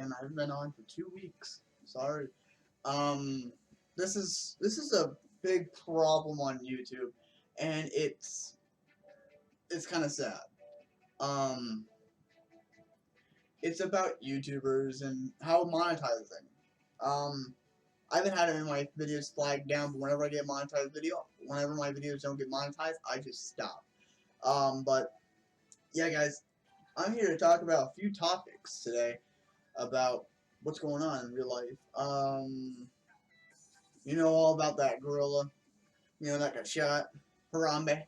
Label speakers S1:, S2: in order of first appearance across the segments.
S1: and I've been on for 2 weeks. Sorry. Um, this is a big problem on YouTube, and it's kind of sad. Um, it's about YouTubers and how monetizing. Um, I haven't had any of my videos flagged down, but whenever I get monetized video, whenever my videos don't get monetized, I just stop. But yeah, guys, I'm here to talk about a few topics today about what's going on in real life. You know all about that gorilla, that got shot, Harambe,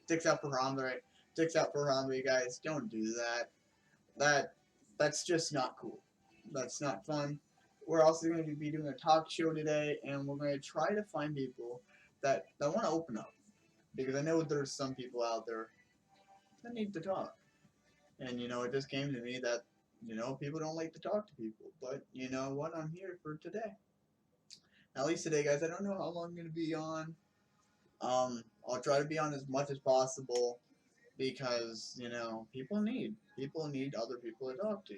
S1: dicks out for Harambe, right? Dicks out for Harambe, guys. Don't do that. That that's just not cool. That's not fun. We're also going to be doing a talk show today, and we're going to try to find people that want to open up, because I know there's some people out there that need to talk. And it just came to me that people don't like to talk to people, but you know what? I'm here for today. At least today, guys. I don't know how long I'm going to be on. I'll try to be on as much as possible because people need other people to talk to.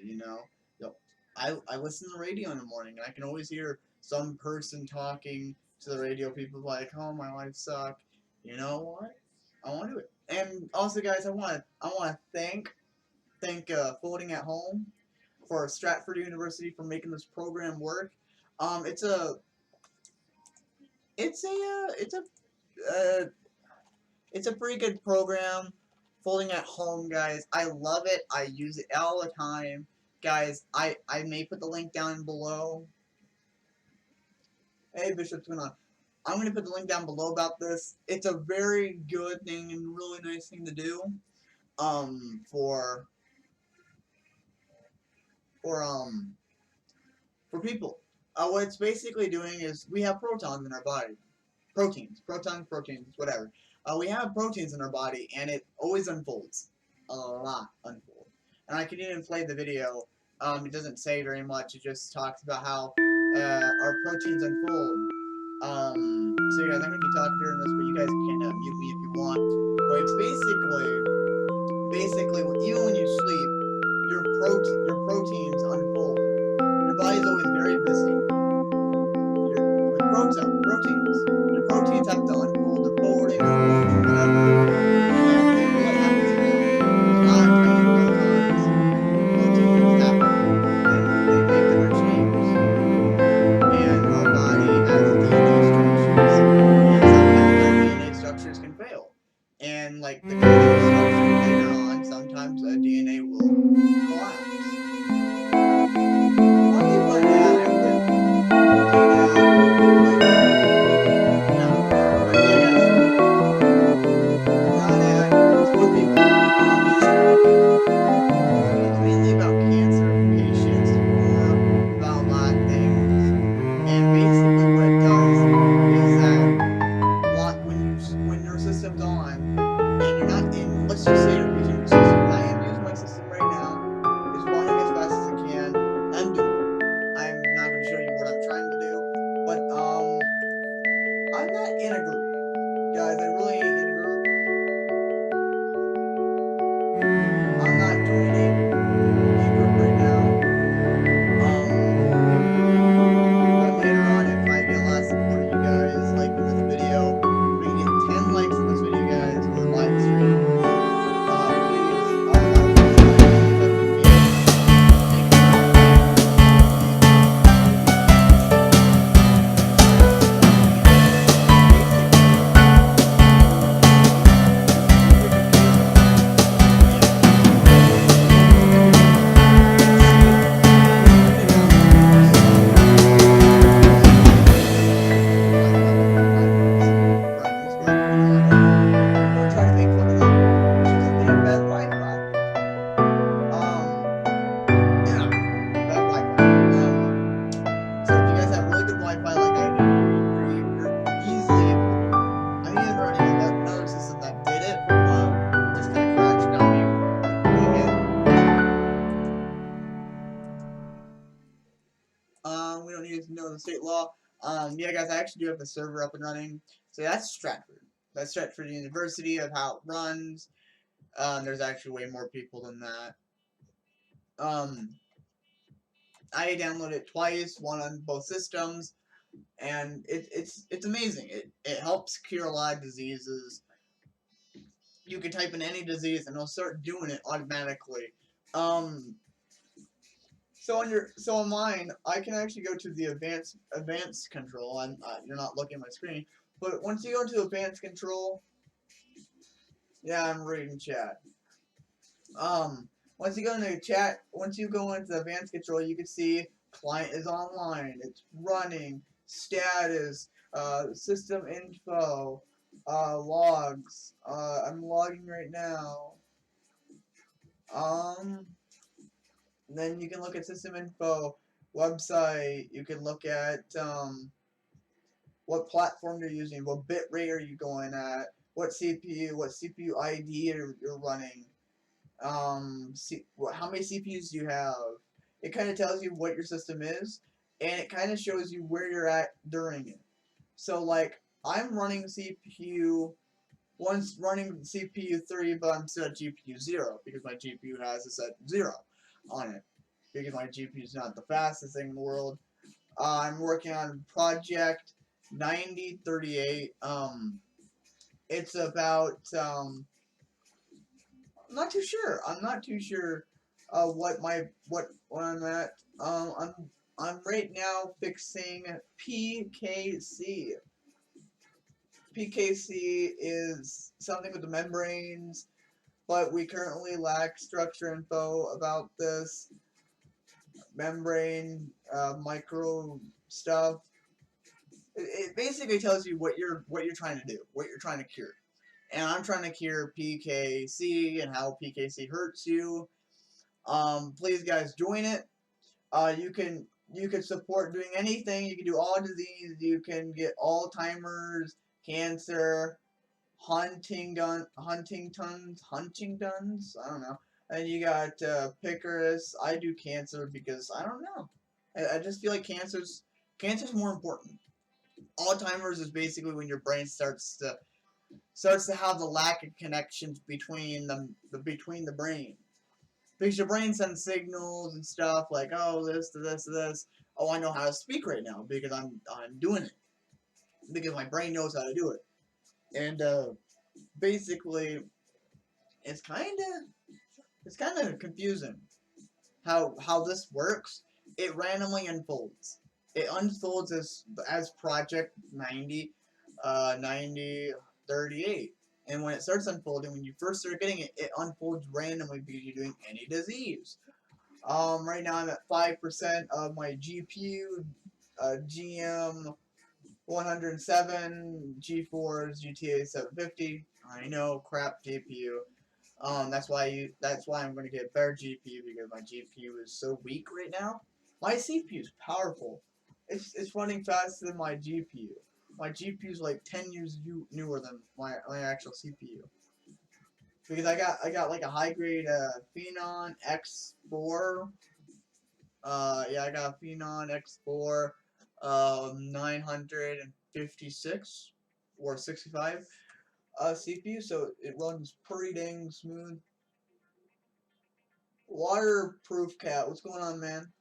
S1: Yo, I listen to the radio in the morning, and I can always hear some person talking to the radio. People like, "Oh, my life suck." You know what? I want to do it. And also, guys, I want to thank Folding at Home for Stratford University for making this program work. It's a it's a uh, it's a pretty good program. Folding at Home, guys. I love it. I use it all the time. Guys, I may put the link down below. Hey, Bishop, what's going on? I'm going to put the link down below about this. It's a very good thing and really nice thing to do. For for um for people. What it's basically doing is we have protons in our body. Proteins, whatever. We have proteins in our body, and it always unfolds. A lot unfold. And I can even play the video. It doesn't say very much. It just talks about how our proteins unfold. So you guys, I'm gonna be talking during this, but you guys can mute me if you want. But it's basically, even when you sleep, your proteins unfold. Your body's always very busy. With proteins. Your proteins have to unfold the forwarding or whatever. And what happens is a lot of tiny photons, proteins happen, and they make different shapes. And our body has DNA structures, and sometimes our DNA structures can fail. And like the coding structure later on, sometimes the DNA will collapse. Why do you want to add it's mainly about cancer patients or about a lot of things. And basically, what it does is that when your system's on and you're not in, let's just say you're using your system. I am using my system right now. It's running as fast as it can. I'm doing it. I'm not going to show you what I'm trying to do, but I'm not in a group, guys. I really ain't in a group. I'm not joining a group right now. But later on, if I get a lot of support of you guys liking this video, we can get 10 likes on this video, guys, or live stream. Please, we don't need to know the state law. Yeah, guys, I actually do have the server up and running. So that's Stratford. That's Stratford University of how it runs. There's actually way more people than that. I downloaded it twice, one on both systems, and it's amazing. It helps cure a lot of diseases. You can type in any disease and it'll start doing it automatically. Um, so on mine, I can actually go to the advanced control. And you're not looking at my screen, but once you go into advanced control, yeah, I'm reading chat. Um, once you go into chat, once you go into advanced control, you can see client is online, it's running, status, system info, logs. I'm logging right now. Um, then you can look at system info, website. You can look at what platform you're using, what bit rate are you going at, what CPU ID you're running. How many CPUs do you have? It kind of tells you what your system is, and it kind of shows you where you're at during it. So like I'm running CPU, one's running CPU 3, but I'm set at GPU 0 because my GPU has a set 0 on it because my GPU is not the fastest thing in the world. I'm working on project 9038. It's about I'm not too sure what I'm at. I'm right now fixing PKC. PKC is something with the membranes, but we currently lack structure info about this membrane micro stuff. It basically tells you what you're trying to do, what you're trying to cure. And I'm trying to cure PKC and how PKC hurts you. Please, guys, join it. You can support doing anything. You can do all disease. You can get Alzheimer's, cancer, Huntington's. I don't know. And you got Picorus. I do cancer because I don't know. I just feel like cancer's more important. Alzheimer's is basically when your brain starts to have the lack of connections between between the brain. Because your brain sends signals and stuff like, oh, this to this to this. Oh, I know how to speak right now because I'm doing it. Because my brain knows how to do it. And basically, it's kind of confusing how this works. It randomly unfolds. It unfolds as Project 9038. And when it starts unfolding, when you first start getting it, it unfolds randomly because you're doing any disease. Right now I'm at 5% of my GPU, GM 107, GeForce GTA 750. I know, crap GPU. That's why I'm gonna get a better GPU because my GPU is so weak right now. My CPU is powerful. It's running faster than my GPU. My GPU is like 10 years newer than my actual CPU. Because I got like a high grade Phenon X4. Yeah, I got a Phenon X4 956 or 65 CPU, so it runs pretty dang smooth. Waterproof cat, what's going on, man?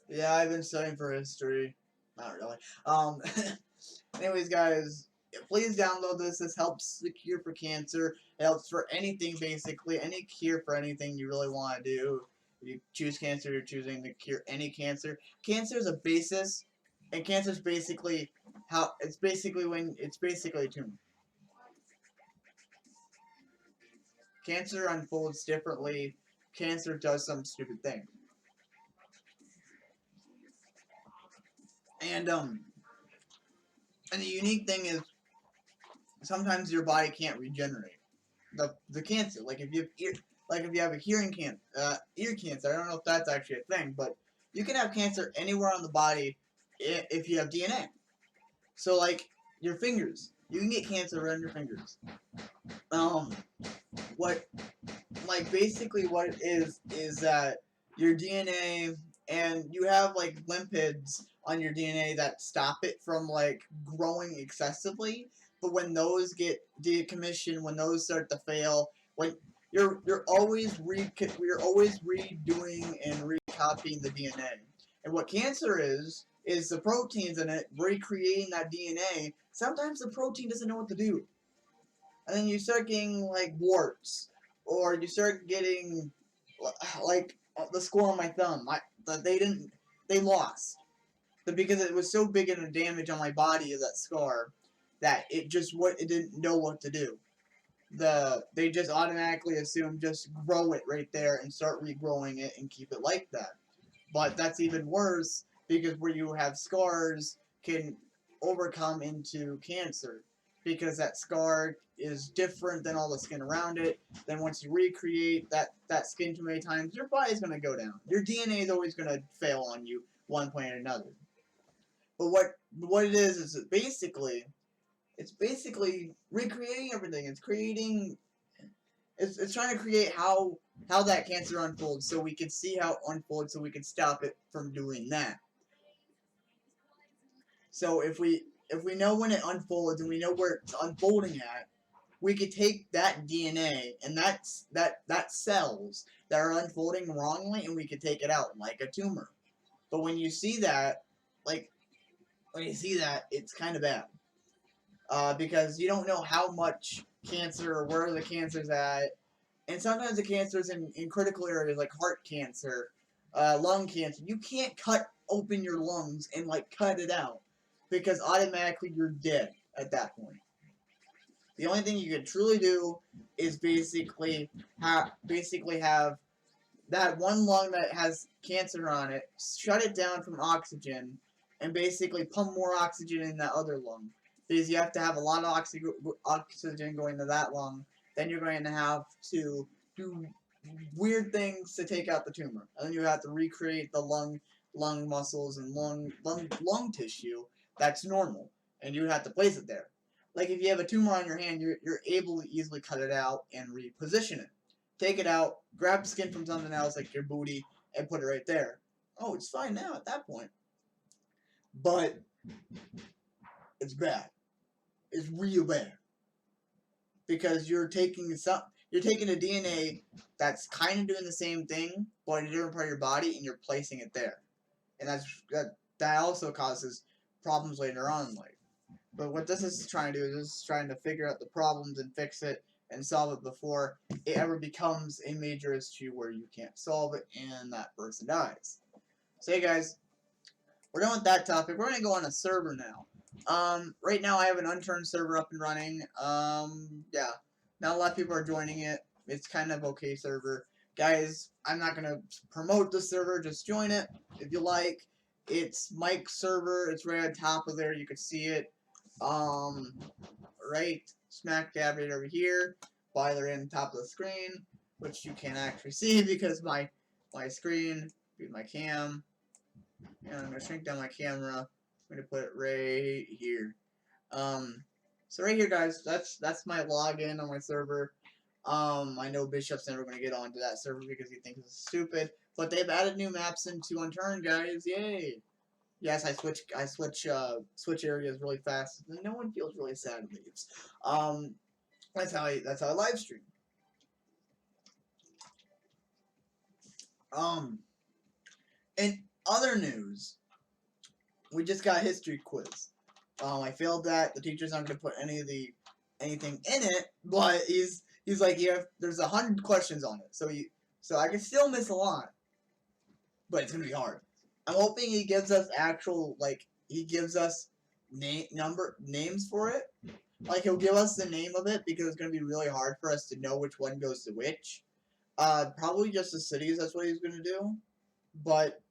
S1: Yeah, I've been studying for history. Not really. Anyways, guys, please download this. This helps the cure for cancer. It helps for anything, basically. Any cure for anything you really want to do. If you choose cancer, you're choosing to cure any cancer. Cancer is a basis, and cancer is basically it's basically a tumor. Cancer unfolds differently. Cancer does some stupid thing. And and the unique thing is sometimes your body can't regenerate the cancer. Like if you have if you have a ear cancer. I don't know if that's actually a thing, but you can have cancer anywhere on the body if you have DNA. So like your fingers, you can get cancer around your fingers. Um, what basically what it is that your DNA and you have like lipids on your DNA that stop it from like growing excessively. But when those get decommissioned, when those start to fail, you're always we're always redoing and recopying the DNA. And what cancer is the proteins in it recreating that DNA. Sometimes the protein doesn't know what to do, and then you start getting like warts, or you start getting like the score on my thumb. They lost, but because it was so big in the damage on my body of that scar, that it didn't know what to do. They just automatically assume just grow it right there and start regrowing it and keep it like that. But that's even worse because where you have scars can overcome into cancer because that scar is different than all the skin around it. Then once you recreate that skin too many times, your body's gonna go down. Your DNA is always gonna fail on you one point or another. But what it is it's basically recreating everything. It's trying to create how that cancer unfolds so we can see how it unfolds so we can stop it from doing that. So if we know when it unfolds and we know where it's unfolding at, we could take that DNA and that cells that are unfolding wrongly and we could take it out like a tumor. But when you see that, like when you see that, it's kind of bad. Because you don't know how much cancer or where the cancer's at. And sometimes the cancer is in critical areas like heart cancer, lung cancer. You can't cut open your lungs and like cut it out because automatically you're dead at that point. The only thing you can truly do is basically have that one lung that has cancer on it, shut it down from oxygen, and basically pump more oxygen in that other lung. Because you have to have a lot of oxygen going to that lung. Then you're going to have to do weird things to take out the tumor. And then you have to recreate the lung muscles and lung tissue that's normal. And you would have to place it there. Like if you have a tumor on your hand, you're able to easily cut it out and reposition it. Take it out, grab skin from something else like your booty, and put it right there. Oh, it's fine now at that point. But it's bad. It's real bad. Because you're taking a DNA that's kind of doing the same thing, but in a different part of your body, and you're placing it there. And that also causes problems later on in life. But what this is trying to do is just trying to figure out the problems and fix it and solve it before it ever becomes a major issue where you can't solve it and that person dies. So hey guys, we're done with that topic. We're gonna go on a server now. Right now I have an unturned server up and running. Yeah, not a lot of people are joining it. It's kind of okay server. Guys, I'm not gonna promote the server. Just join it if you like. It's Mike's server. It's right on top of there. You can see it. Right smack dab right over here. Boiler in top of the screen, which you can't actually see because my screen, my cam. And I'm gonna shrink down my camera. I'm gonna put it right here. So right here, guys, that's my login on my server. I know Bishop's never gonna get onto that server because he thinks it's stupid. But they've added new maps into Unturned, guys. Yay! Yes, I switch areas really fast. No one feels really sad and leaves. That's how I live stream. In other news, we just got a history quiz. I failed that. The teacher's not gonna put anything in it, but he's like, yeah, there's 100 questions on it, so I can still miss a lot, but it's gonna be hard. I'm hoping he gives us names for it. Like he'll give us the name of it because it's gonna be really hard for us to know which one goes to which. Probably just the cities. That's what he's gonna do, but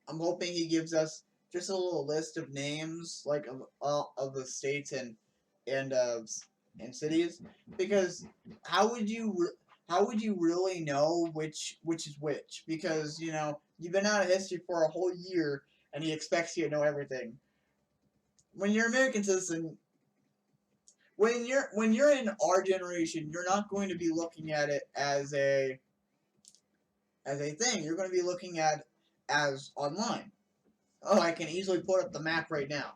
S1: I'm hoping he gives us just a little list of names, like of the states and cities, because how would you really know which is which? Because you've been out of history for a whole year and he expects you to know everything. When you're an American citizen, when you're in our generation, you're not going to be looking at it as a thing. You're going to be looking at as online. Oh, I can easily put up the map right now.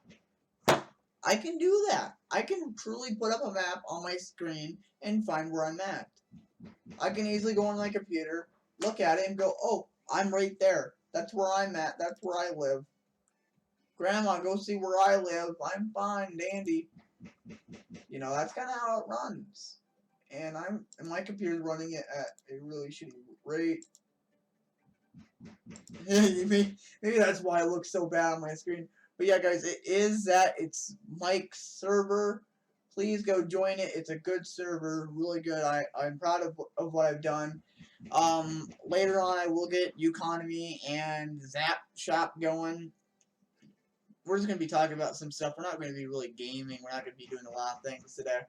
S1: I can do that. I can truly put up a map on my screen and find where I'm at. I can easily go on my computer, look at it, and go, oh, I'm right there. That's where I'm at. That's where I live. Grandma, go see where I live. I'm fine, dandy. You know, that's kind of how it runs. And my computer's running it at a really shitty rate. maybe that's why it looks so bad on my screen. But yeah, guys, it is that. It's Mike's server. Please go join it. It's a good server, really good. I'm proud of what I've done. Later on, I will get Uconomy and Zap Shop going. We're just gonna be talking about some stuff. We're not gonna be really gaming. We're not gonna be doing a lot of things today.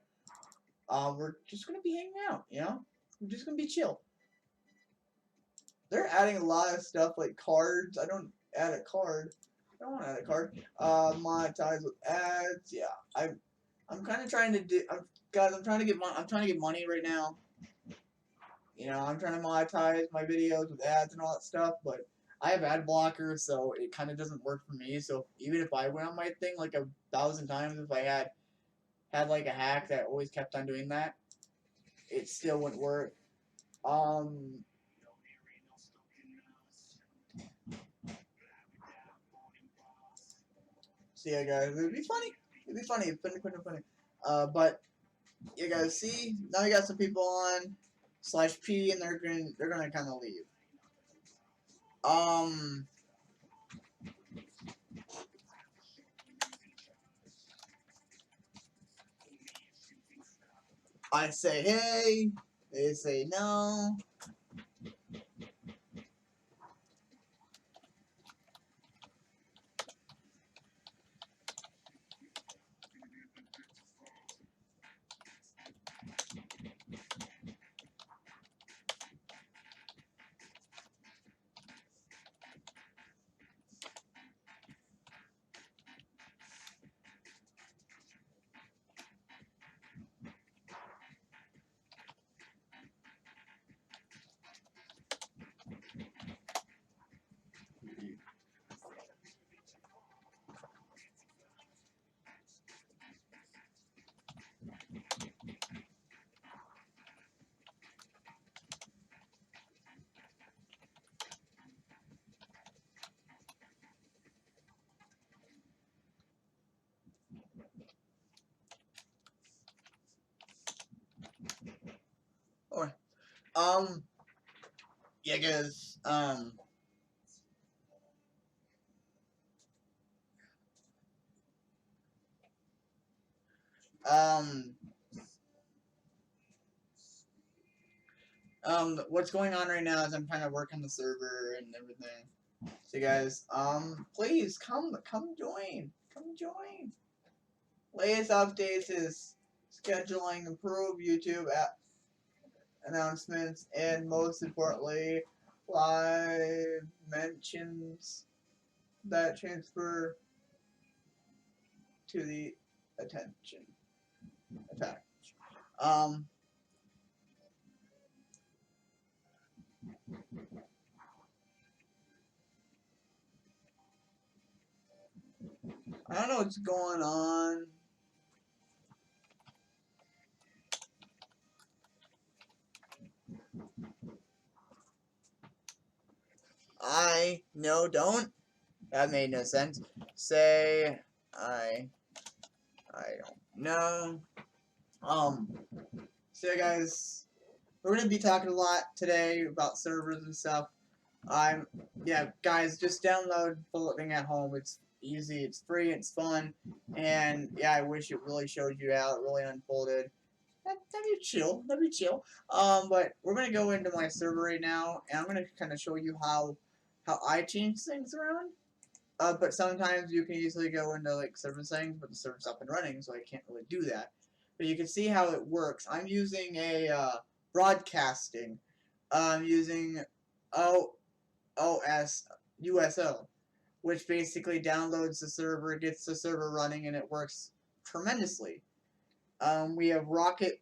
S1: We're just gonna be hanging out. You know, we're just gonna be chill. They're adding a lot of stuff like cards. I don't add a card. I don't want to add a card. Monetize with ads. Yeah, I'm kind of trying to do. Guys, I'm trying to get money right now. You know, I'm trying to monetize my videos with ads and all that stuff, but I have ad blockers, so it kind of doesn't work for me. So even if I went on my thing like 1,000 times, if I had like a hack that always kept on doing that, it still wouldn't work. Um, so yeah, guys, it'd be funny. It'd be funny. Funny. But you guys see now you got some people on /P, and they're gonna kind of leave. Um, I say hey, they say no. Or yeah, guys. Um, what's going on right now is I'm trying to work on the server and everything. So guys, please come join. Come join. Latest updates is scheduling, improved YouTube app announcements, and most importantly, live mentions that transfer to the attention attack. Um, I don't know what's going on. Don't. That made no sense. Say I don't know. So guys, we're gonna be talking a lot today about servers and stuff. Yeah, guys, just download Floating at Home. It's easy, it's free, it's fun, and yeah, I wish it really showed you how it really unfolded. That'd be chill. That'd be chill. But we're gonna go into my server right now, and I'm gonna kind of show you how I change things around. But sometimes you can easily go into like server settings, but the server's up and running, so I can't really do that. But you can see how it works. I'm using a broadcasting. I'm using OS USO, which basically downloads the server, gets the server running, and it works tremendously. We have Rocket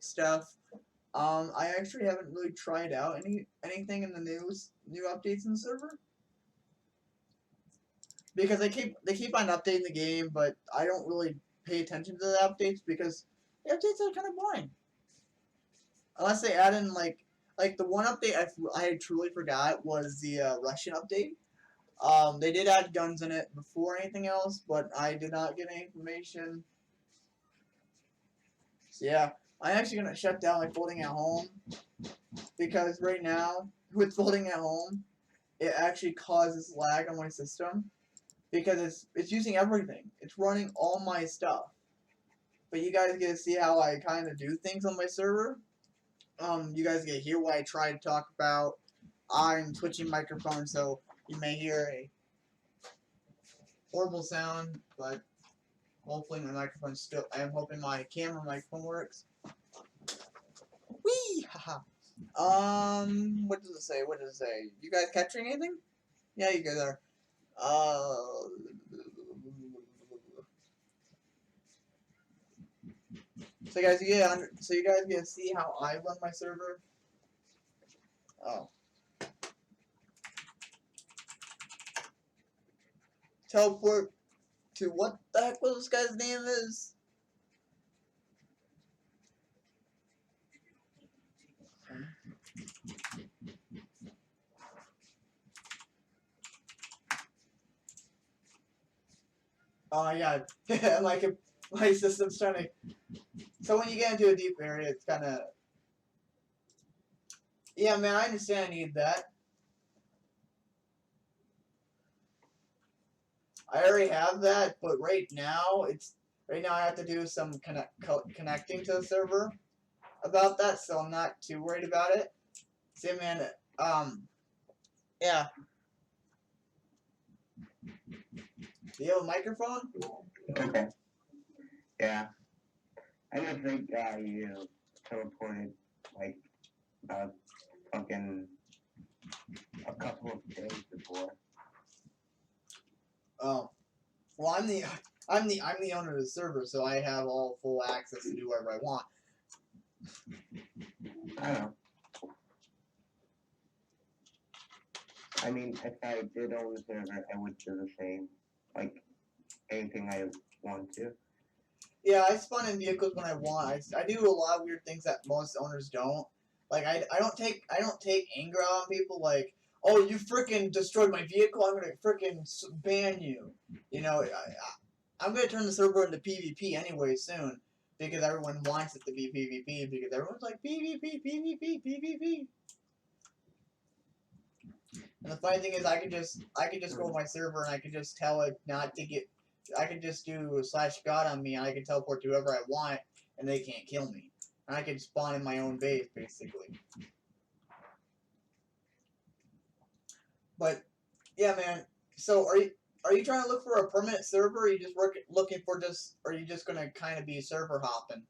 S1: stuff. I actually haven't really tried out anything in the new updates in the server because they keep on updating the game, but I don't really pay attention to the updates because the updates are kind of boring. Unless they add in like the one update I truly forgot was the Russian update. They did add guns in it before anything else, but I did not get any information. So yeah, I'm actually gonna shut down my folding at home because right now with folding at home, it actually causes lag on my system because it's using everything. It's running all my stuff. But you guys get to see how I kind of do things on my server. You guys get to hear what I try to talk about. I'm switching microphones, so you may hear a horrible sound, but hopefully my microphone still. I am hoping my camera microphone works. Whee! Haha. What does it say? What does it say? You guys capturing anything? Yeah, you guys are. Uh. So you guys get to see how I run my server. Oh. Teleport to what the heck was this guy's name is? Oh yeah, like my system's trying to. So when you get into a deep area, it's kind of. Yeah, man, I understand I need that. I already have that, but right now I have to do some connecting to the server about that, so I'm not too worried about it. See, man, yeah. Do you have a microphone?
S2: Okay. Yeah. I don't think you teleported like fucking a couple of days before.
S1: Oh, well, I'm the owner of the server, so I have all full access to do whatever I want.
S2: I don't know. I mean, if I did own the server, I would do the same. Like anything I want to.
S1: Yeah, I spawn in vehicles when I want. I do a lot of weird things that most owners don't. Like I don't take anger out on people. Like, oh, you freaking destroyed my vehicle. I'm gonna freaking ban you. You know, I'm gonna turn the server into PvP anyway soon because everyone wants it to be PvP because everyone's like PvP, PvP, PvP. And the funny thing is, I could just go to my server and I could just tell it not to get. I could just do /God on me and I can teleport to whoever I want and they can't kill me. And I can spawn in my own base basically. But yeah, man. So are you trying to look for a permanent server? Or are you just looking for just? Or are you just gonna kind of be server hopping?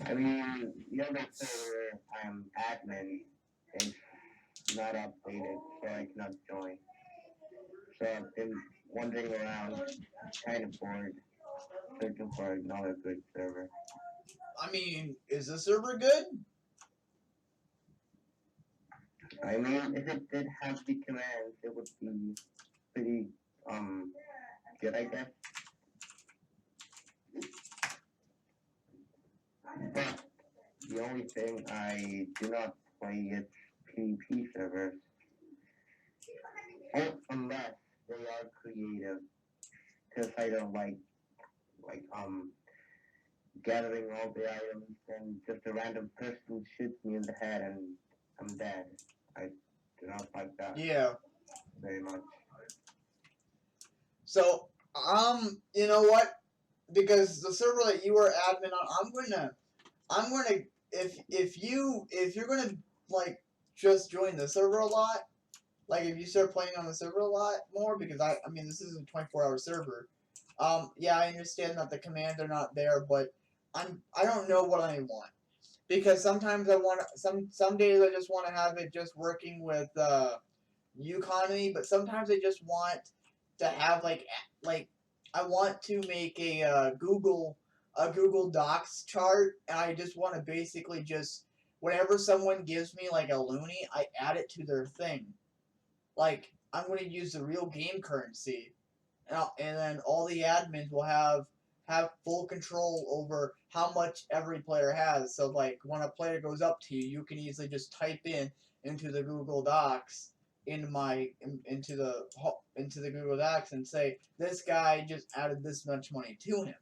S2: I mean, the other server I'm admin is not updated, so I cannot join. So I've been wandering around, kind of bored, searching for another good server.
S1: I mean, is the server good?
S2: I mean, if it did have the commands, it would be pretty good, I guess. But the only thing I do not play is PvP servers, unless they are creative. Because I don't like gathering all the items and just a random person shoots me in the head and I'm dead. I do not like that
S1: Yeah.
S2: very much.
S1: So you know what? Because the server that you were admin on, I'm gonna if you're gonna like just join the server a lot, like if you start playing on the server a lot more, because I mean this is a 24-hour server. Yeah, I understand that the commands are not there, but I don't know what I want because sometimes I want some days I just want to have it just working with economy, but sometimes I just want to have like I want to make a Google Docs chart, and I just want to basically just whenever someone gives me like a loony, I add it to their thing. Like I'm going to use the real game currency, and then all the admins will have full control over how much every player has. So like when a player goes up to you, you can easily just type in into the Google Docs into the Google Docs and say this guy just added this much money to him,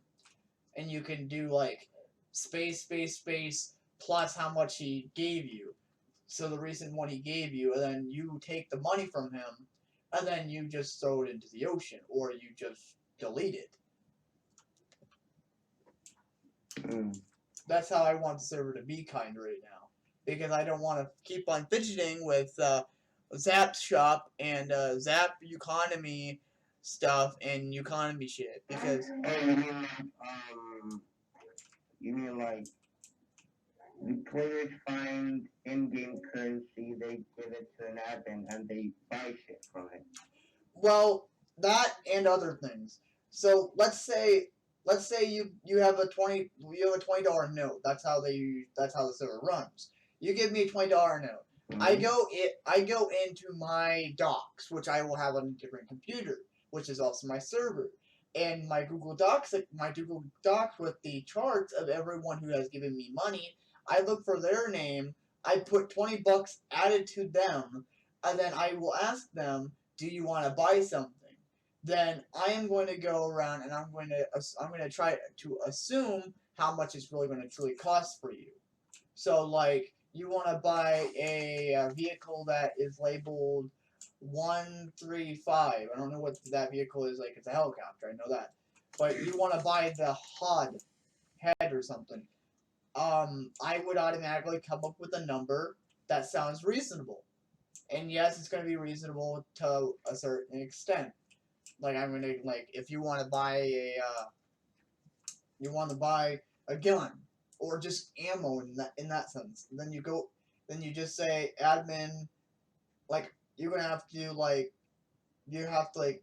S1: and you can do like space plus how much he gave you. So the recent one he gave you, and then you take the money from him, and then you just throw it into the ocean, or you just delete it. That's how I want the server to be kind right now, because I don't want to keep on fidgeting with Zap Shop and Zap Economy stuff and economy shit. Because
S2: you mean like the players find in-game currency, they give it to an admin, and they buy shit from it.
S1: Well, that and other things. So let's say you have a $20 note. That's how the server runs. You give me a $20 note. Mm-hmm. I go into my docs, which I will have on a different computer, which is also my server. And my Google Docs with the charts of everyone who has given me money, I look for their name, I put $20 added to them, and then I will ask them, do you want to buy something? Then I am going to go around and I'm going to try to assume how much it's really going to truly cost for you. So like you want to buy a vehicle that is labeled 135. I don't know what that vehicle is, like it's a helicopter, I know that. But you want to buy the HUD head or something. I would automatically come up with a number that sounds reasonable. And yes, it's going to be reasonable to a certain extent. Like I'm going to, like, if you want to buy a gun or just ammo in that sense, then you just say admin, like you're going to have to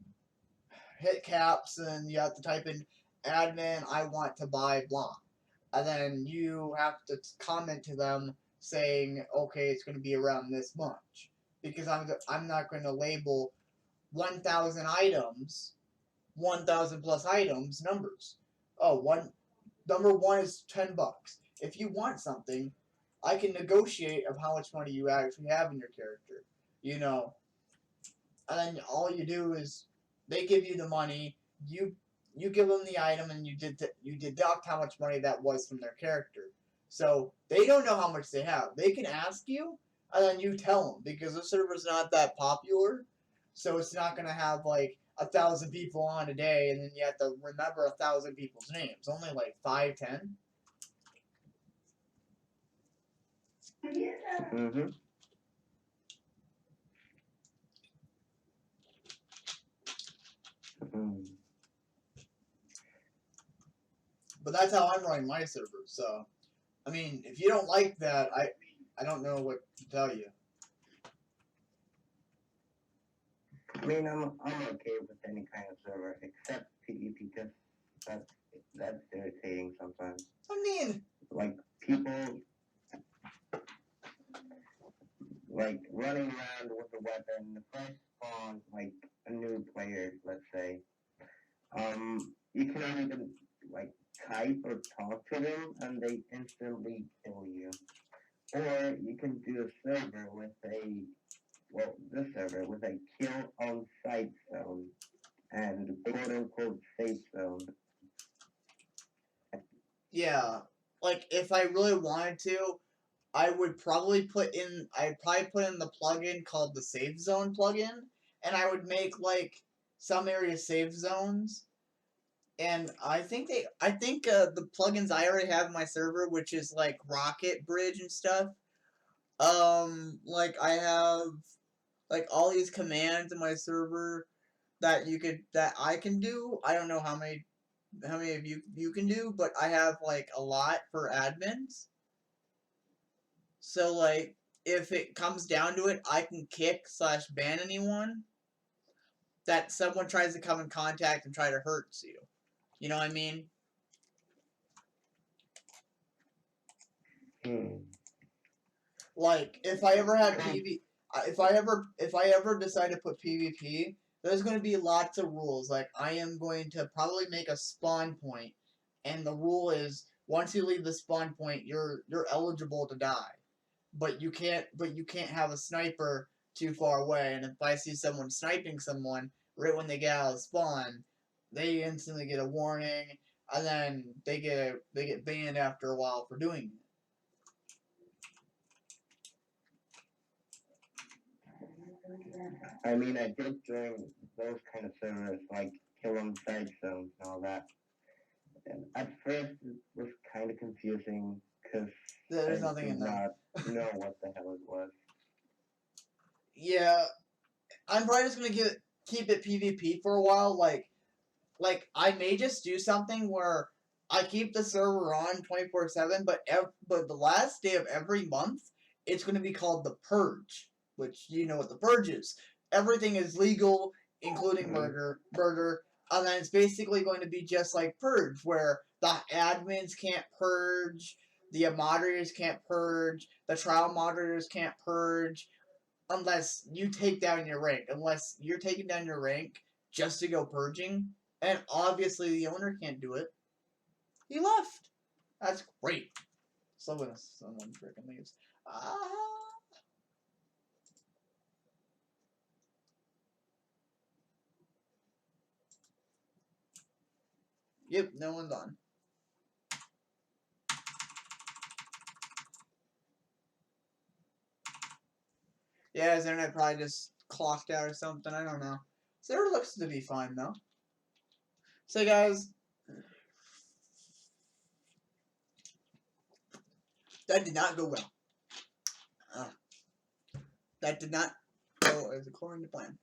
S1: hit caps and you have to type in admin, I want to buy blah. And then you have to comment to them saying, okay, it's going to be around this much. Because I'm not going to label 1,000 items, 1,000 plus items, numbers. Number one is $10. If you want something, I can negotiate of how much money you actually have in your character. You know. And then all you do is they give you the money, you give them the item, and you deduct how much money that was from their character. So they don't know how much they have. They can ask you, and then you tell them, because the server's not that popular, so it's not going to have like 1,000 people on a day, and then you have to remember 1,000 people's names. Only like 5, 10.
S2: Mm-hmm.
S1: But that's how I'm running my server. So, I mean, if you don't like that, I don't know what to tell you.
S2: I mean, I'm okay with any kind of server except PvP, because that's irritating sometimes.
S1: I mean,
S2: like people like running around with a weapon, the first spawn, like a new player, let's say. You cannot even like type or talk to them, and they instantly kill you. Or you can do a server with this server with a kill on site zone and quote unquote safe zone.
S1: Yeah, like if I really wanted to, I'd probably put in the plugin called the Safe Zone plugin, and I would make like some area safe zones. And I think the plugins I already have in my server, which is like Rocket Bridge and stuff. Like I have like all these commands in my server that I can do. I don't know how many of you can do, but I have like a lot for admins. So like if it comes down to it, I can kick/ban anyone that someone tries to come in contact and try to hurt you. You know what I mean? Like if I ever had if I ever decide to put PvP, there's going to be lots of rules. Like I am going to probably make a spawn point and the rule is once you leave the spawn point, you're eligible to die, but you can't have a sniper too far away. And if I see someone sniping someone right when they get out of spawn, they instantly get a warning, and then they get banned after a while for doing it.
S2: I mean, I did join those kind of servers, like Kill 'em Side Zones and all that. And at first, it was kind of confusing because I
S1: There's nothing
S2: did
S1: in there.
S2: not know what the hell it was.
S1: Yeah, I'm probably just gonna keep it PvP for a while. Like I may just do something where I keep the server on 24/7, but the last day of every month, it's gonna be called the Purge, which you know what the Purge is. Everything is legal, including murder, and then it's basically going to be just like Purge, where the admins can't purge, the moderators can't purge, the trial moderators can't purge, unless you take down your rank. Unless you're taking down your rank just to go purging, and obviously the owner can't do it. He left. That's great. Someone freaking leaves. Ah. Yep, no one's on. Yeah, his internet probably just clocked out or something. I don't know. Server looks to be fine though. So guys, that did not go well. That did not go as according to plan.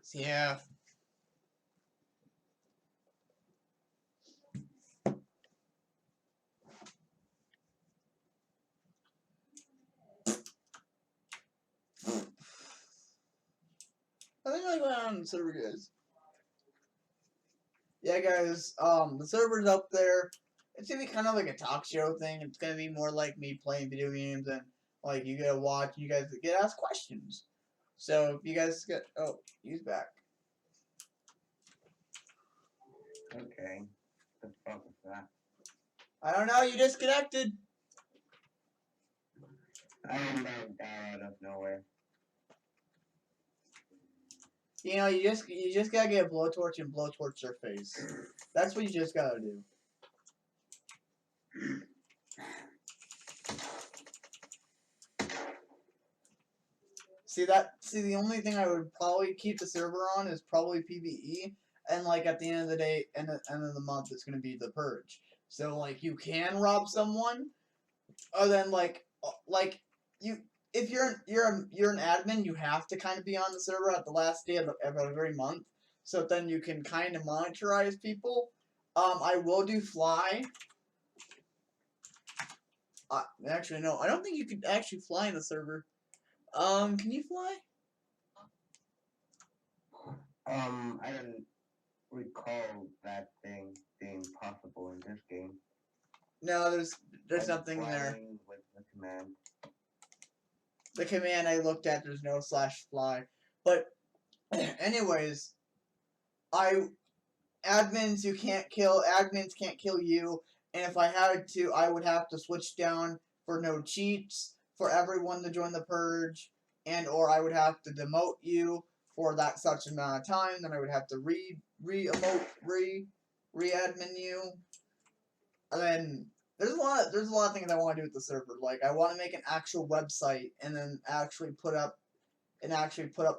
S1: So yeah. I think I went on the server, guys. Yeah, guys. The server's up there. It's gonna be kind of like a talk show thing. It's gonna be more like me playing video games, and like you gotta watch. You guys get asked questions. So if you guys get he's back.
S2: Okay. What the fuck was that?
S1: I don't know. You disconnected.
S2: I don't know, out of nowhere.
S1: You know, you just gotta get a blowtorch and blowtorch their face. That's what you just gotta do. See, the only thing I would probably keep the server on is probably PvE, and like at the end of the day, end of the month, it's gonna be the Purge. So like you can rob someone, or then like you, if you're an admin, you have to kind of be on the server at the last day of every month, so then you can kind of monitorize people. I will do fly. Actually, no, I don't think you could actually fly in the server. Can you fly?
S2: I don't recall that thing being possible in this game.
S1: No, there's nothing there.
S2: With the command.
S1: The command I looked at, there's no /fly. But anyways, admins can't kill you, and if I had to, I would have to switch down for no cheats for everyone to join the Purge, and or I would have to demote you for that such amount of time, then I would have to re-admin you. And then there's a lot of things I want to do with the server. Like I want to make an actual website and then actually put up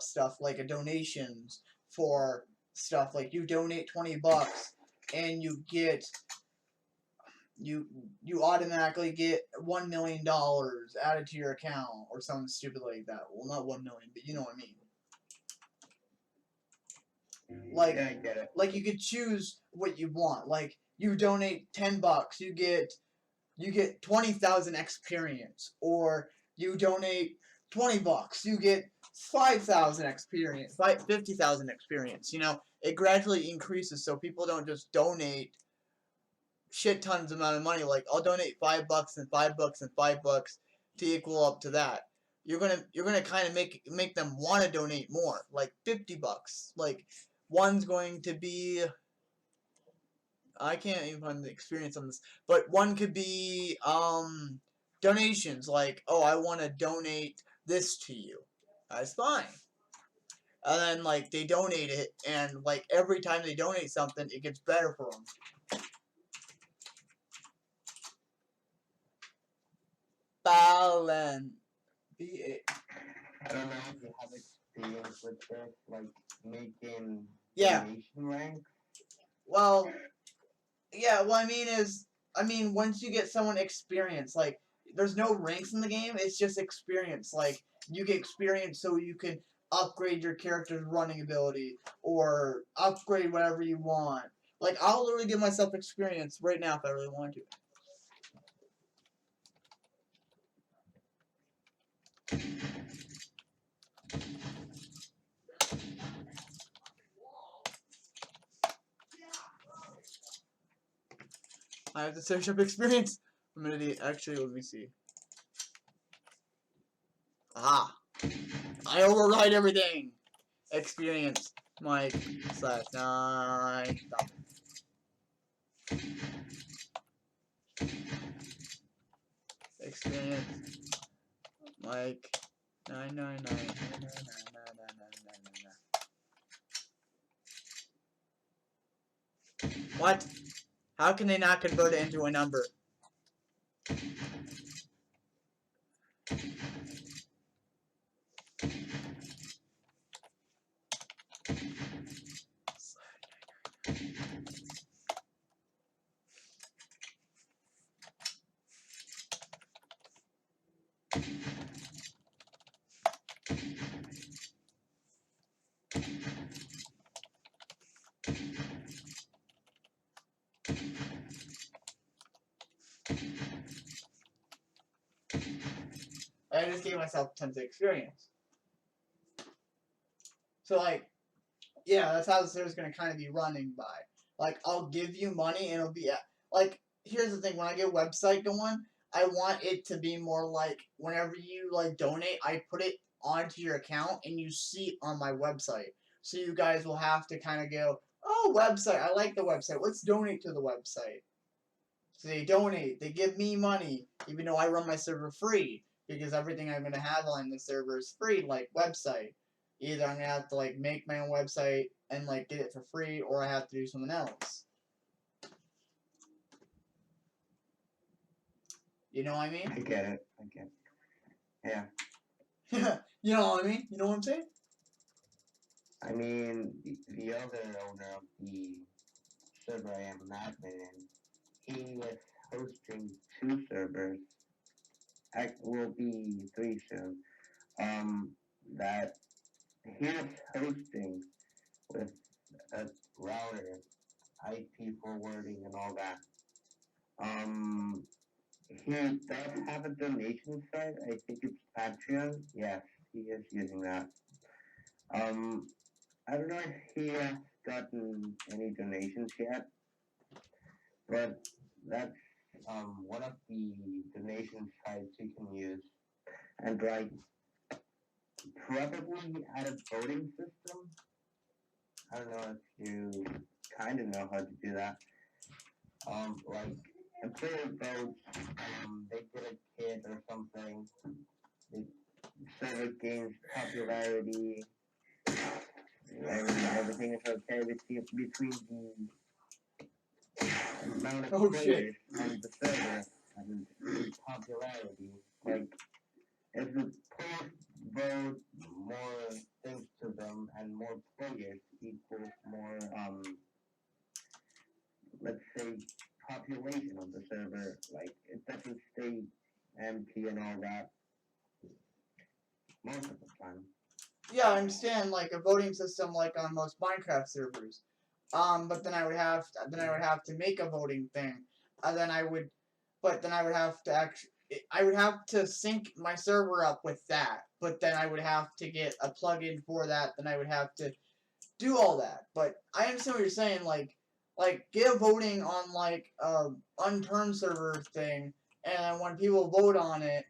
S1: stuff like donations for stuff. Like you donate $20 and you get you automatically get $1 million added to your account or something stupid like that. Well, not 1 million, but you know what I mean. Like,
S2: yeah, I get it.
S1: Like you could choose what you want. Like you donate $10, you get 20,000 experience, or you donate $20, you get 5,000 experience, 50,000 experience. You know, it gradually increases, so people don't just donate shit tons amount of money. Like I'll donate $5 and $5 and $5 to equal up to that. you're gonna kind of make them want to donate more, like $50. Like one's going to be, I can't even find the experience on this, but one could be donations, like, oh, I want to donate this to you. That's fine. And then like they donate it, and like every time they donate something, it gets better for them. Balance.
S2: I don't know if you have experience with this, like making
S1: Yeah.
S2: donation ranks.
S1: Well, yeah. What I mean, once you get someone experience, like, there's no ranks in the game. It's just experience. Like, you get experience so you can upgrade your character's running ability or upgrade whatever you want. Like, I'll literally give myself experience right now if I really want to. I have to search up experience. Actually, let me see. Ah, I override everything. Experience, Mike /9. Experience, Mike 999. What? How can they not convert it into a number? I just gave myself tons of experience. So, like, yeah, that's how the server's gonna kind of be running by. Like, I'll give you money and it'll be like, here's the thing: when I get a website going, I want it to be more like whenever you like donate, I put it onto your account and you see it on my website. So you guys will have to kind of go, oh, website, I like the website. Let's donate to the website. So they donate, they give me money, even though I run my server free, because everything I'm gonna have on the server is free, like website. Either I'm gonna have to like make my own website and like get it for free, or I have to do something else. You know what I mean?
S2: I get it. Yeah.
S1: You know what I mean? You know what I'm saying?
S2: I mean, the other owner of the server I am an admin in, he is hosting 2 servers. Will be 3 soon. That he is hosting with a router, IP forwarding, and all that. He does have a donation site. I think it's Patreon. Yes, he is using that. I don't know if he has gotten any donations yet, but that's one of the donation sites you can use. And like probably add a voting system. I don't know if you kind of know how to do that. Like a player votes, they get a kid or something. The server gains popularity. Everything is okay between the amount of players and the server and the popularity. Like, if the players vote more things to them and more players equals more, let's say, population of the server, like, it doesn't stay empty and all that most of the time.
S1: Yeah, I understand, like a voting system like on most Minecraft servers. But then I would have to make a voting thing. And then I would have to sync my server up with that. But then I would have to get a plugin for that. Then I would have to do all that. But I understand what you're saying. Like get a voting on like unturned server thing, and when people vote on it,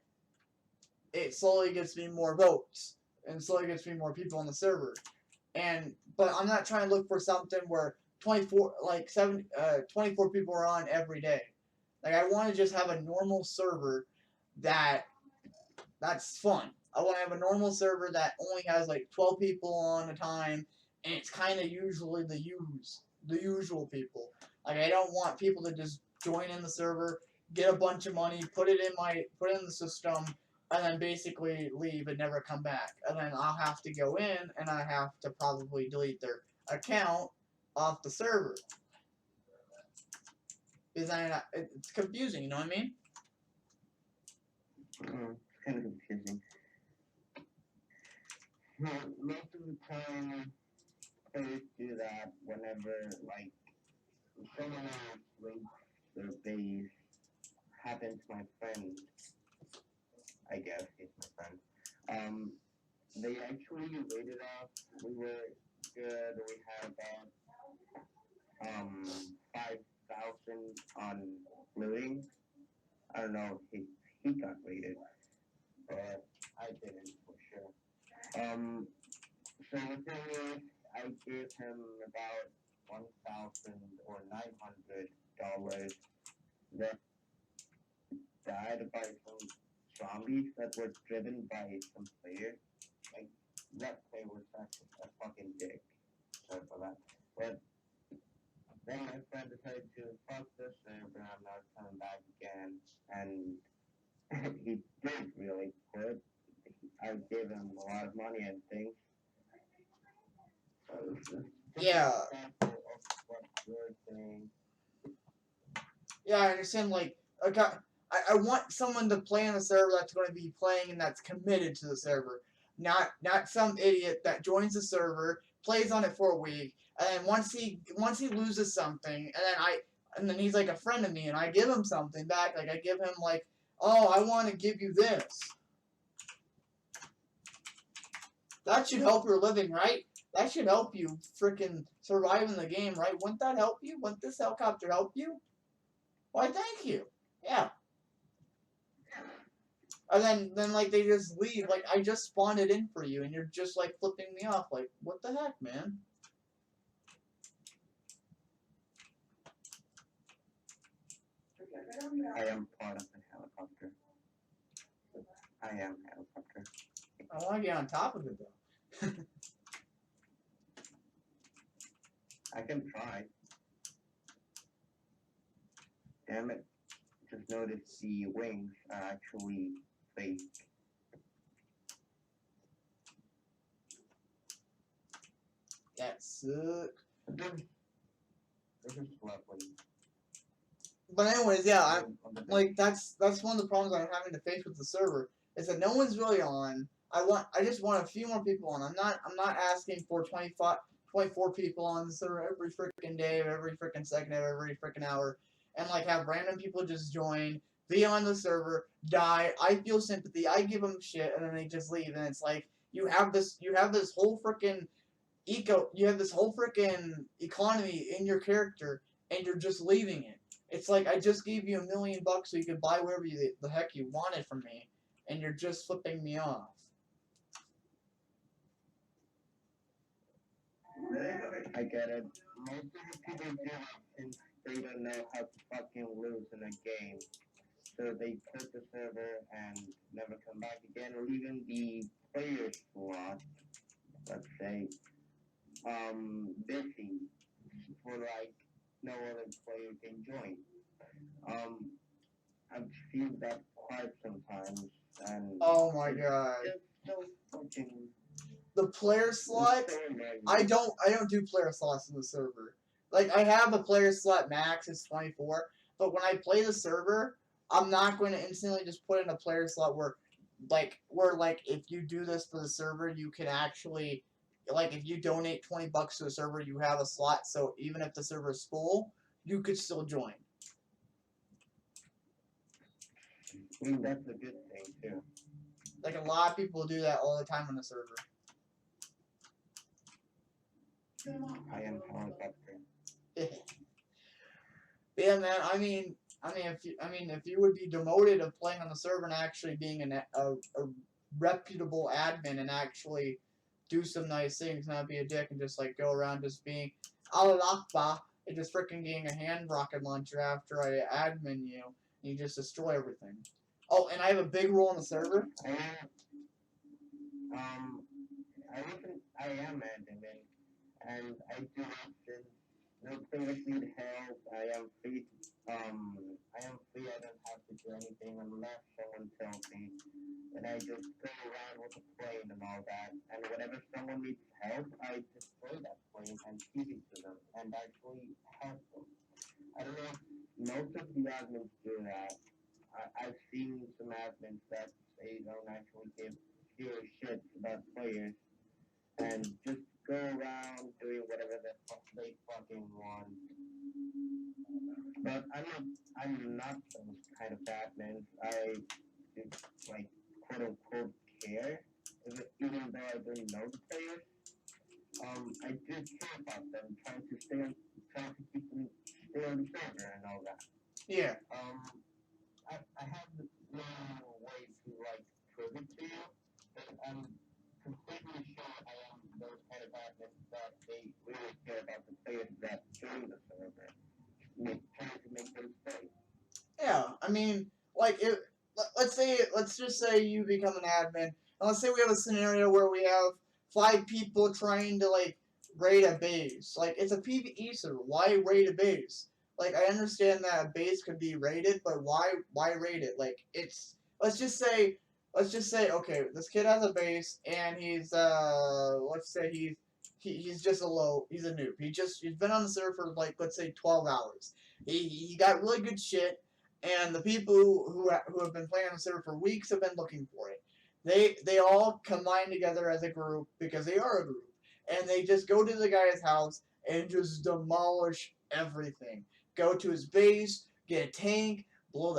S1: it slowly gets me more votes and slowly gets me more people on the server. But I'm not trying to look for something where 24 people are on every day. Like I want to just have a normal server that's fun. I want to have a normal server that only has like 12 people on a time, and it's kind of usually the usual people. Like I don't want people to just join in the server, get a bunch of money, put it in the system, and then basically leave and never come back. And then I'll have to go in and I have to probably delete their account off the server. Because it's confusing, you know what I mean?
S2: It's kind of confusing. Most of the time, players do that whenever, like, someone else links their base. Happened to my friend. I guess he's my friend. They actually rated us. We were good. We had about 5,000 on looting. I don't know if he got rated, but I didn't for sure. So the thing is, I gave him about 1,000 or $900 that died by some zombies that were driven by some player. Like that player was such a fucking dick. Sorry for that. But then my friend decided to fuck this server. I'm not coming back again, and he did really quit. I gave him a lot of money and things.
S1: Yeah.
S2: Example of what you're saying.
S1: Yeah, I understand. Like, I want someone to play on the server that's going to be playing and that's committed to the server, not some idiot that joins the server, plays on it for a week, and then once he loses something, and then he's like a friend of me, and I give him something back. Like I give him like, oh, I want to give you this. That should help your living, right? That should help you freaking survive in the game, right? Wouldn't that help you? Wouldn't this helicopter help you? Why, thank you. Yeah. And then like they just leave. Like I just spawned it in for you, and you're just like flipping me off. Like what the heck, man?
S2: I am part of the helicopter. I am helicopter.
S1: I want to get on top of it though.
S2: I can try. Damn it. Just noticed the wings are actually fake.
S1: That sucks.
S2: This is lovely.
S1: But anyways, yeah, I'm like that's one of the problems I'm having to face with the server is that no one's really on. I just want a few more people on. I'm not asking for 24 people on the server every freaking day, every freaking second, every freaking hour, and like have random people just join, be on the server, die. I feel sympathy. I give them shit, and then they just leave. And it's like you have this whole freaking you have this whole freaking economy in your character, and you're just leaving it. It's like I just gave you $1 million so you could buy whatever the heck you wanted from me, and you're just flipping me off.
S2: I get it. Most of the people do it since they don't know how to fucking lose in a game. So they quit the server and never come back again, or even the player slot, let's say, busy for like no other player can join. I've seen that quite sometimes, and
S1: Oh my god.
S2: it's so fucking.
S1: The player slot,
S2: So annoying.
S1: I don't do player slots in the server. Like I have a player slot max, it's 24, but when I play the server, I'm not going to instantly just put in a player slot where if you do this for the server, you can actually like if you donate $20 to the server, you have a slot, so even if the server is full, you could still join.
S2: I mean, that's a good thing too.
S1: Like a lot of people do that all the time on the server.
S2: I am helicopter.
S1: Yeah, man. I mean, if you would be demoted of playing on the server and actually being a reputable admin and actually do some nice things, not be a dick and just like go around just being Allah Akbar and just freaking getting a hand rocket launcher after I admin you and you just destroy everything. Oh, and I have a big role in the server.
S2: I am admin, and I do listen. No players need help. I am free. I don't have to do anything unless someone tells me. And I just go around with a plane and all that. And whenever someone needs help, I destroy that plane and give it to them and actually help them. I don't know if most of the admins do that. I've seen some admins that they don't actually give zero shits about players and just go around doing whatever they fucking want. But I'm not those kind of admins. I just like quote unquote care, even though I don't know the players. I do care about them, trying to keep them stay on the server and all that.
S1: Yeah.
S2: I have no way to like prove it to you, but I'm completely sure I am those kind of admins that they really care about the players that join the server, trying to make them stay.
S1: Yeah, I mean, like, let's just say you become an admin, and let's say we have a scenario where we have 5 people trying to, like, raid a base. Like, it's a PvE server, why raid a base? Like, I understand that a base could be raided, but why raid it? Like, let's just say, okay, this kid has a base, and he's, let's say he's just he's a noob. He's been on the server for, like, let's say 12 hours. He got really good shit, and the people who have been playing on the server for weeks have been looking for it. They all combine together as a group because they are a group, and they just go to the guy's house and just demolish everything. Go to his base, get a tank, blow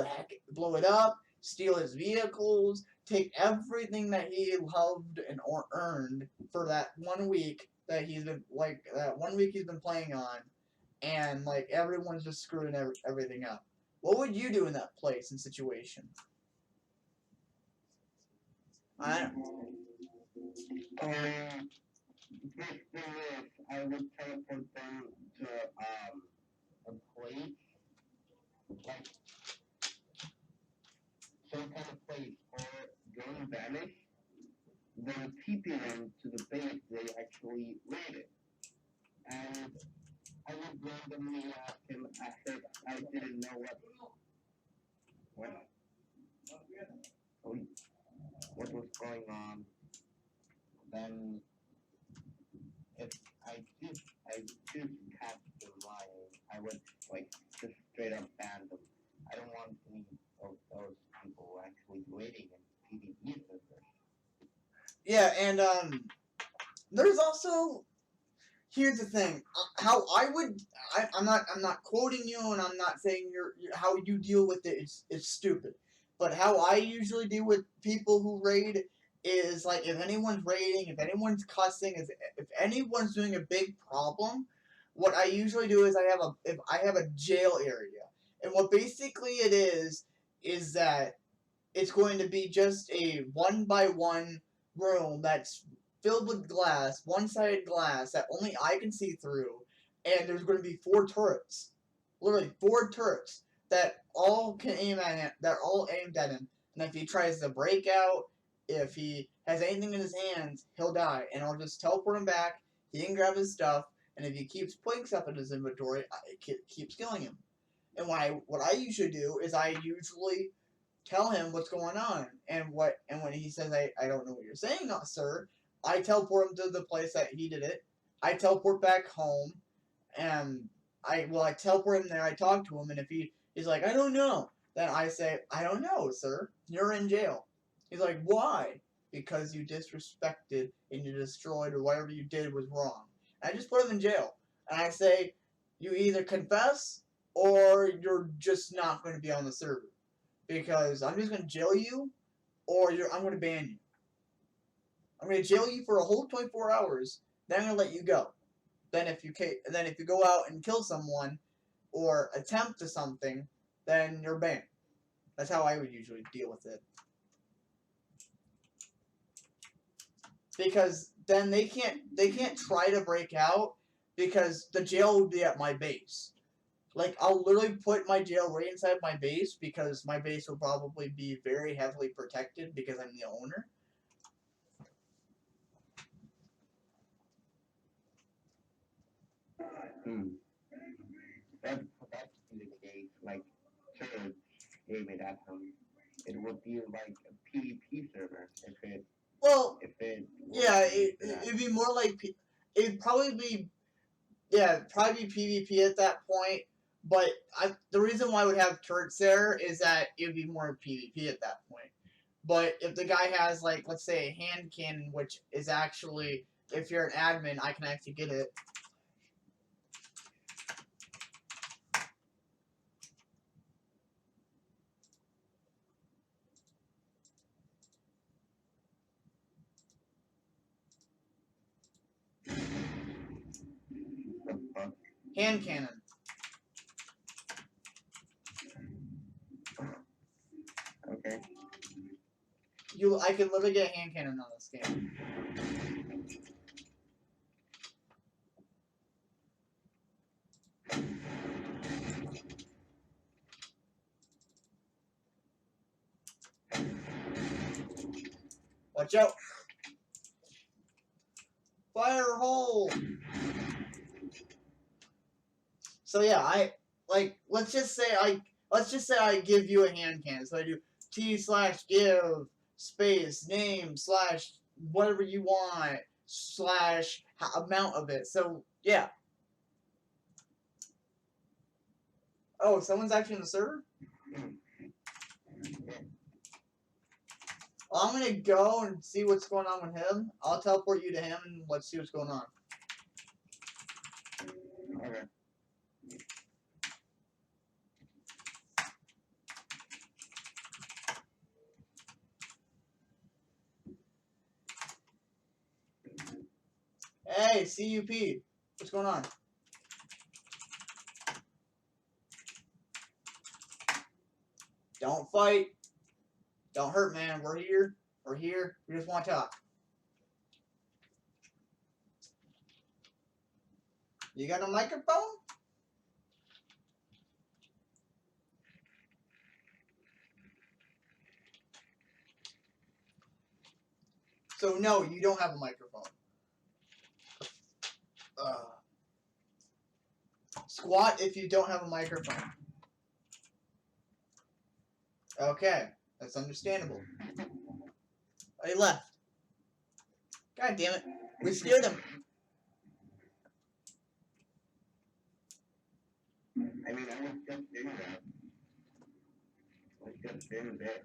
S1: it up, steal his vehicles, take everything that he loved and or earned for that 1 week that he's been playing on, and like everyone's just screwing everything up. What would you do in that place and situation? I
S2: I would teleport them to a place like some kind of place or go and vanish, then TP them to the base they actually raided. And I would randomly ask him after I didn't know what was going on. Then if I just catch them lying, I would like just straight up ban them. I don't want any of those people actually waiting in PvE servers.
S1: Yeah, and there's also here's the thing. How I'm not quoting you, and I'm not saying how you deal with it is stupid. But how I usually deal with people who raid is like if anyone's raiding, if anyone's cussing, if anyone's doing a big problem, what I usually do is I have a jail area, and what basically it is that it's going to be just a 1-by-1 room that's filled with glass, one-sided glass that only I can see through, and there's going to be 4 turrets, literally 4 turrets that all can aim at him. They're all aimed at him, and if he tries to break out, if he has anything in his hands, he'll die, and I'll just teleport him back. He can grab his stuff, and if he keeps putting stuff in his inventory, it keeps killing him. And what I usually do is I usually tell him what's going on, and when he says I don't know what you're saying, sir, I teleport him to the place that he did it. I teleport back home, and I teleport him there. I talk to him, and if he's like I don't know, then I say I don't know, sir. You're in jail. He's like why? Because you disrespected and you destroyed or whatever you did was wrong. And I just put him in jail, and I say you either confess or you're just not going to be on the server. Because I'm just going to jail you, or I'm going to ban you. I'm going to jail you for a whole 24 hours. Then I'm going to let you go. Then if you go out and kill someone or attempt to something, then you're banned. That's how I would usually deal with it. Because then they can't try to break out because the jail would be at my base. Like, I'll literally put my jail right inside my base because my base will probably be very heavily protected because I'm the owner.
S2: That's the case. Like, servers gave it at home. It would be like a PvP server
S1: Well,
S2: if it
S1: yeah, it'd be more like it'd probably be probably PvP at that point. But the reason why I would have turrets there is that it would be more PvP at that point. But if the guy has, like, let's say a hand cannon, which is actually, if you're an admin, I can actually get it. Hand cannon.
S2: Okay.
S1: I can literally get a hand cannon on this game. Watch out! Fire hole! So yeah, let's just say I give you a hand cannon. So I do T/give space name / whatever you want / amount of it. So yeah. Oh, someone's actually in the server? Well, I'm gonna go and see what's going on with him. I'll teleport you to him and let's see what's going on.
S2: Okay.
S1: Hey, CUP. What's going on? Don't fight. Don't hurt, man. We're here. We're here. We just want to talk. You got a microphone? So no, you don't have a microphone. Squat if you don't have a microphone. Okay, that's understandable. Oh, he left. God damn it. We scared him.
S2: I mean, I was just in that. I was just in there.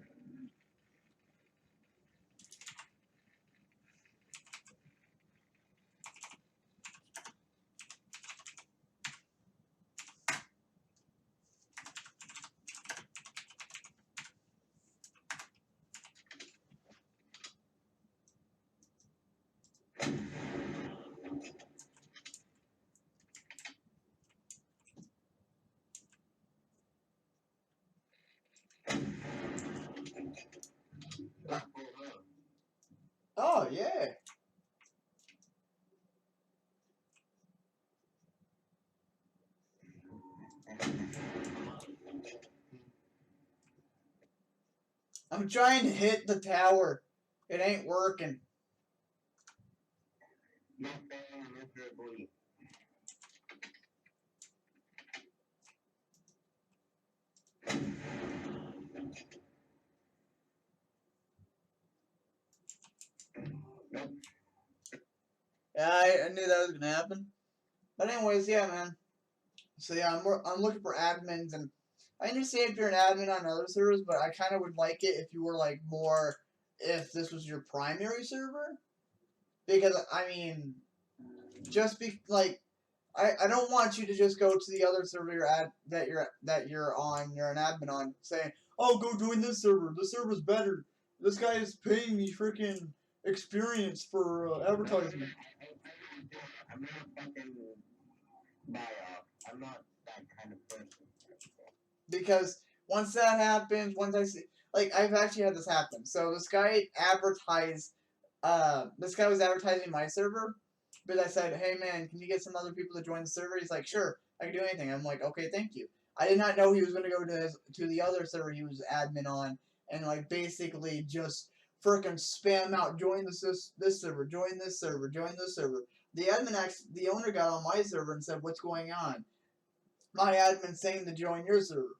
S1: Oh, yeah. I'm trying to hit the tower. It ain't working.
S2: You're failing miserably. Nope.
S1: Yeah, I knew that was gonna happen. But anyways, yeah, man. So yeah, I'm looking for admins, and I understand if you're an admin on other servers, but I kind of would like it if you were like more, if this was your primary server, because I mean, just be like, I don't want you to just go to the other server you're on, you're an admin on, saying, oh, go join this server. This server's better. This guy is paying me freaking experience for advertisement.
S2: I'm not fucking buy off. I'm not that kind of person.
S1: Because once that happens, once I see, like, I've actually had this happen. So this guy advertised, this guy was advertising my server, but I said, hey man, can you get some other people to join the server? He's like, sure, I can do anything. I'm like, okay, thank you. I did not know he was going to go to the other server he was admin on, and like basically just freaking spam out, join this server, join this server, join this server. The owner got on my server and said, what's going on? My admin saying to join your server.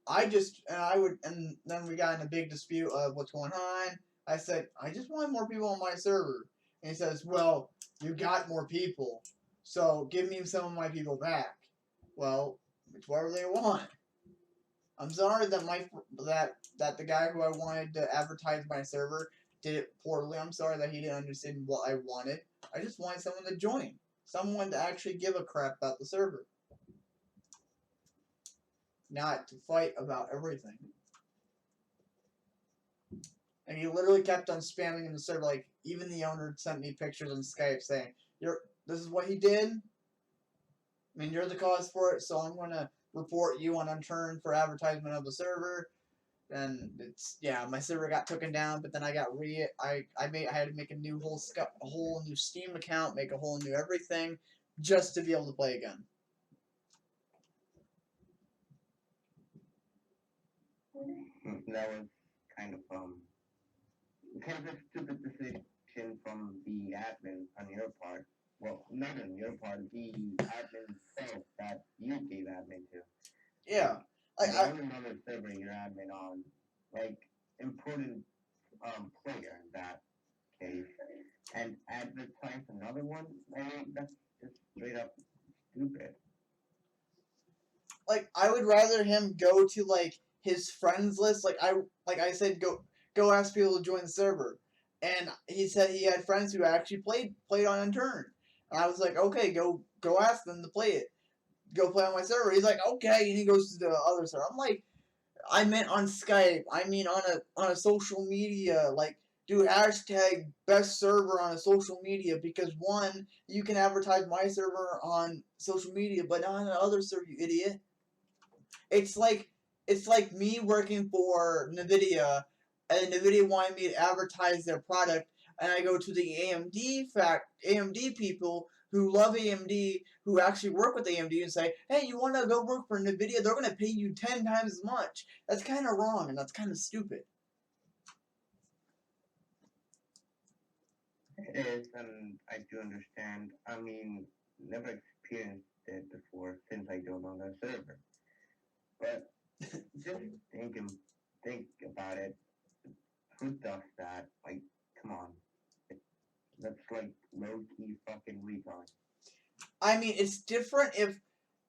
S1: And then we got in a big dispute of what's going on. I said, I just want more people on my server. And he says, well, you got more people, so give me some of my people back. Well, it's whatever they want. I'm sorry that that the guy who I wanted to advertise my server did it poorly. I'm sorry that he didn't understand what I wanted. I just wanted someone to join. Someone to actually give a crap about the server. Not to fight about everything. And he literally kept on spamming in the server. Like, even the owner sent me pictures on Skype saying, this is what he did. I mean, you're the cause for it, so I'm going to report you on Unturned for advertisement of the server. And it's, yeah, my server got taken down, but then I got I had to make a whole new Steam account, make a whole new everything, just to be able to play again.
S2: That was kind of a stupid decision from the admin on your part. Well, not on your part, the admin self that you gave admin to.
S1: Yeah.
S2: There's another server you're admin on, like, important player in that case, and advertise another one. I mean, that's just straight up stupid.
S1: Like, I would rather him go to like his friends list. Like I said, go ask people to join the server, and he said he had friends who actually played on Unturned. And I was like, okay, go ask them to play it. Go play on my server. He's like, okay, and he goes to the other server. I'm like, I meant on Skype. I mean on a social media. Like, do hashtag best server on a social media, because one, you can advertise my server on social media, but not on the other server, you idiot. It's like me working for NVIDIA, and NVIDIA wanted me to advertise their product, and I go to the AMD people who love AMD, who actually work with AMD, and say, hey, you want to go work for NVIDIA? They're going to pay you 10 times as much. That's kind of wrong, and that's kind of stupid.
S2: It is, and I do understand. I mean, never experienced it before since I don't own a server. But just think about it. Who does that? Like, come on. That's like low-key fucking retard.
S1: I mean, it's different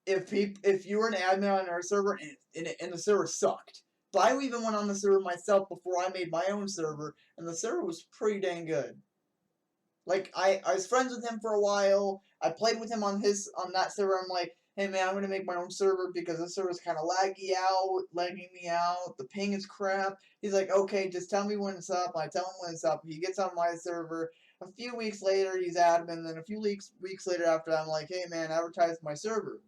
S1: if you were an admin on our server and the server sucked. But I even went on the server myself before I made my own server, and the server was pretty dang good. Like, I was friends with him for a while. I played with him on that server. I'm like, hey man, I'm gonna make my own server because this server's kind of lagging me out. The ping is crap. He's like, okay, just tell me when it's up. I tell him when it's up. He gets on my server. A few weeks later, he's admin. Then a few weeks later after, I'm like, hey man, advertise my server.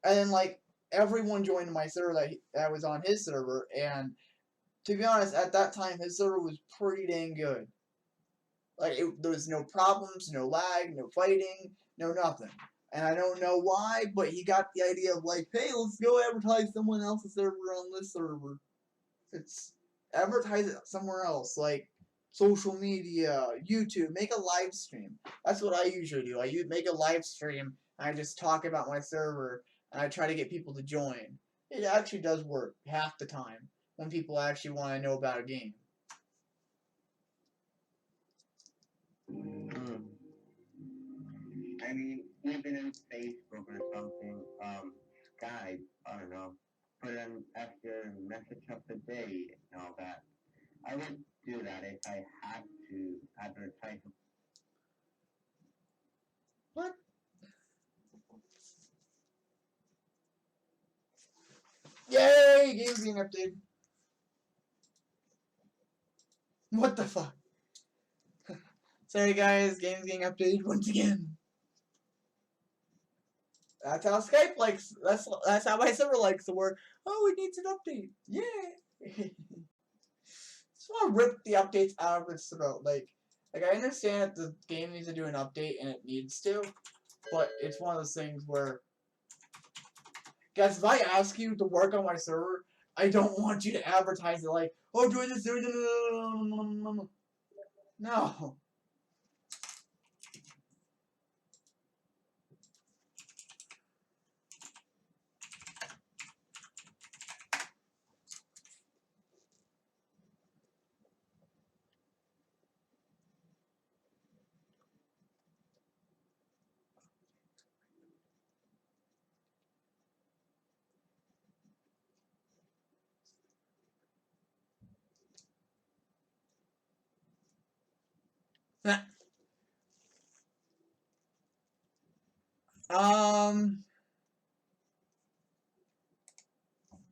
S1: And then like everyone joined my server that was on his server. And to be honest, at that time, his server was pretty dang good. Like, there was no problems, no lag, no fighting, no nothing. And I don't know why, but he got the idea of like, hey, let's go advertise someone else's server on this server. It's advertise it somewhere else, like social media, YouTube, make a live stream. That's what I usually do. I make a live stream, and I just talk about my server, and I try to get people to join. It actually does work half the time when people actually want to know about a game.
S2: I mean, even in Facebook or something, Skype, I don't know, put in after message of the day and all that. I would do that if I had to advertise.
S1: What? Yay! Game's being updated. What the fuck? Sorry guys, game's getting updated once again. That's how Skype likes. That's how my server likes to work. Oh, it needs an update. Yeah. Just want to rip the updates out of its throat. Like I understand that the game needs to do an update and it needs to, but it's one of those things where, guys, if I ask you to work on my server, I don't want you to advertise it like, oh, do this, do it. No.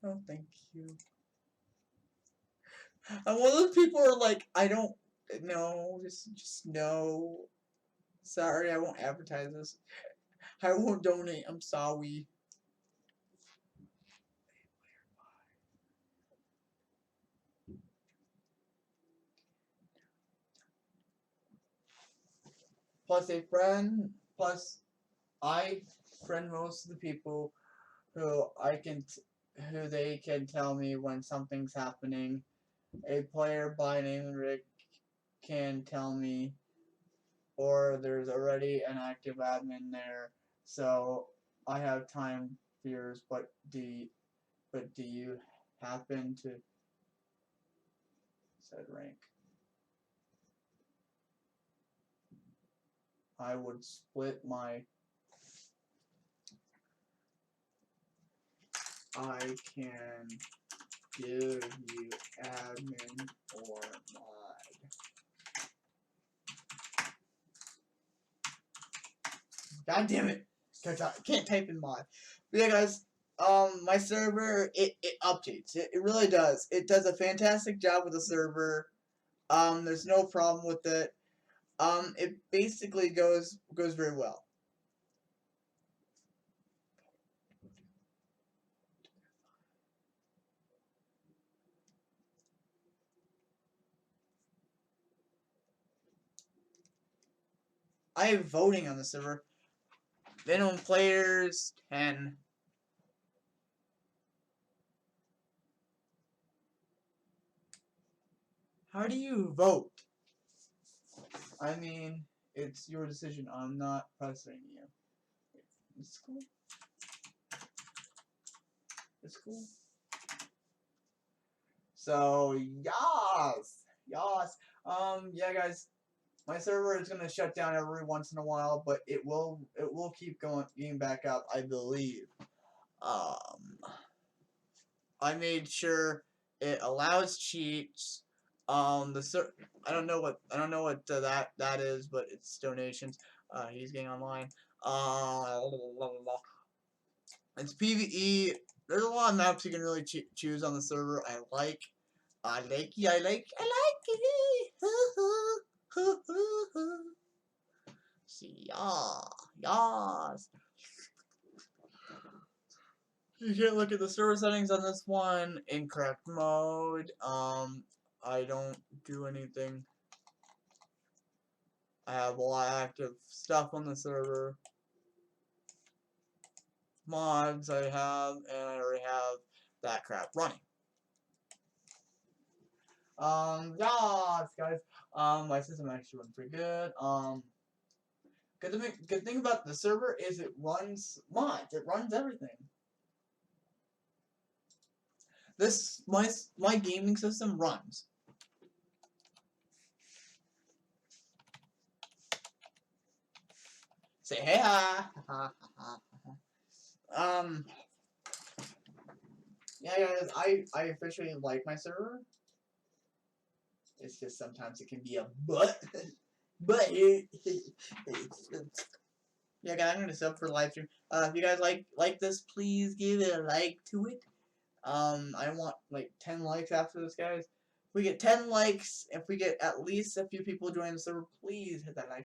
S1: Oh, thank you. I'm one of those people who are like, I don't, no, just no. Sorry, I won't advertise this. I won't donate. I'm sorry. Plus a friend, plus I friend most of the people who who they can tell me when something's happening. A player by name Rick can tell me, or there's already an active admin there, so I have time fears. But do you happen to said rank? I would split my. I can give you admin or mod. God damn it! Can't type in mod. But yeah, guys. My server it updates. It really does. It does a fantastic job with the server. There's no problem with it. It basically goes very well. I have voting on the server. Minimum players 10. How do you vote? I mean, it's your decision. I'm not pressuring you. It's cool. It's cool. So, yas. Yeah, guys. My server is gonna shut down every once in a while, but it will keep getting back up, I believe. I made sure it allows cheats. I don't know what that is, but it's donations. He's getting online. It's PvE. There's a lot of maps you can really choose on the server. I like it. See, yas. You can't look at the server settings on this one. Incorrect mode. I don't do anything. I have a lot of active stuff on the server. Mods I have, and I already have that crap running. Yes, guys. My system actually runs pretty good. Good thing about the server is it runs mods. It runs everything. My gaming system runs. Say hey ha. Yeah, guys, I officially like my server. It's just sometimes it can be a but. But yeah, guys, I'm gonna sub for live stream. If you guys like this, please give it a like to it. I want like 10 likes after this, guys. If we get 10 likes, if we get at least a few people joining the server, please hit that like.